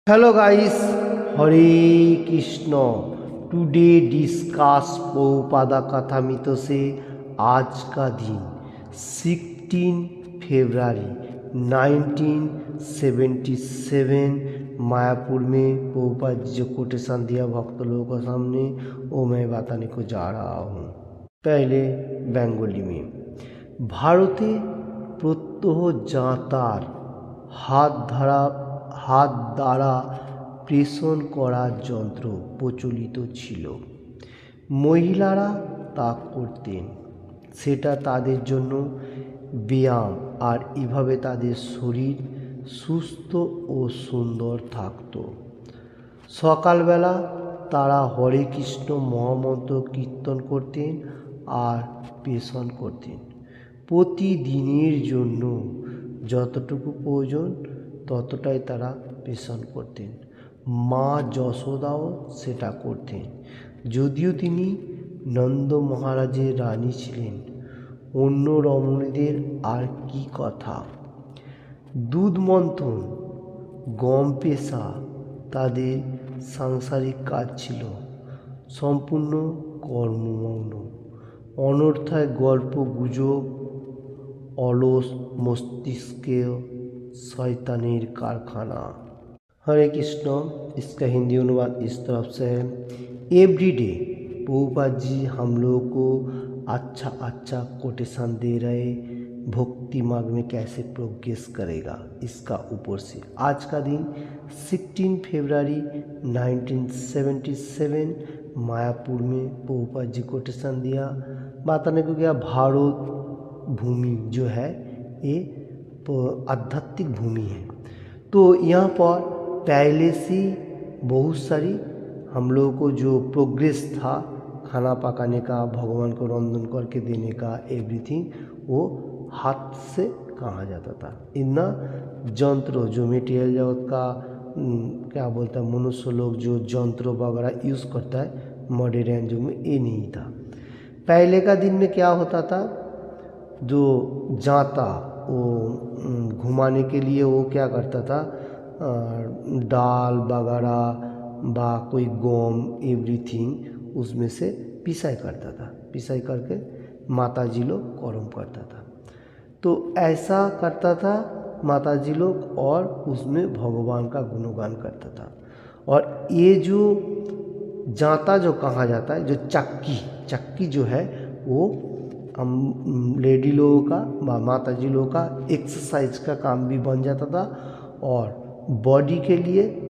Hello guys, Hare Krishna. Today discuss Prabhupada Katha Mito से आज का दिन 16 फरवरी 1977 मायापुर में प्रभुपाद जी जो कोटेशन दिया भक्त लोगों के सामने वो मैं बताने को जा रहा हूँ। पहले बेंगोली में ভারতে প্রত্যহ যাঁতার হাত দ্বারা প্রেষণ করার যন্ত্র প্রচলিত ছিল। মহিলারা তা করতেন, সেটা তাদের জন্য ব্যায়াম আর এভাবে তাদের শরীর সুস্থ ও সুন্দর থাকত। সকালবেলা তারা হরে কৃষ্ণ মহামন্ত্র কীর্তন করতেন আর প্রেষণ করতেন। প্রতিদিনের জন্য যতটুকু প্রয়োজন ততটাই তারা প্রেষণ করতেন। মা যশোদাও সেটা করতেন, যদিও তিনি নন্দ মহারাজের রানী ছিলেন। অন্য রমণীদের আর কি কথা। দুধ মন্থন, গম পেশা তাদের সাংসারিক কাজ ছিল। সম্পূর্ণ কর্মমগ্ন, অনর্থায় গল্প গুজব, অলস मस्तिष्क शैतानेर कारखाना। हरे कृष्ण। इसका हिंदी अनुवाद इस तरफ से है। एवरी डे प्रभुपाद जी हम लोगों को अच्छा कोटेशन दे रहे, भक्ति मार्ग में कैसे प्रोग्रेस करेगा इसका ऊपर से। आज का दिन 16 फरवरी 1977 मायापुर में प्रभुपाद जी कोटेशन दिया। बताने को क्या, भारत भूमि जो है ये आध्यात्मिक भूमि है। तो यहाँ पर पहले से बहुत सारी हम लोगों को जो प्रोग्रेस था खाना पकाने का, भगवान को रंधन करके देने का, एवरीथिंग वो हाथ से कहा जाता था। इतना यंत्र जो मटेरियल जगत का क्या बोलता है, मनुष्य लोग जो यंत्र वगैरह यूज़ करता है मॉडर्न युग में, ये नहीं था। पहले का दिन में क्या होता था, जो जाता वो घुमाने के लिए वो क्या करता था, दाल वगैरह बा कोई गम एवरीथिंग उसमें से पिसाई करता था। पिसाई करके माता जी लोग कर्म करता था। तो ऐसा करता था माता जी लोग, और उसमें भगवान का गुणगान करता था। और ये जो जाता जो कहा जाता है, जो चक्की जो है वो हम लेडी लोगों का, माता जी लोगों का एक्सरसाइज का काम भी बन जाता था, और बॉडी के लिए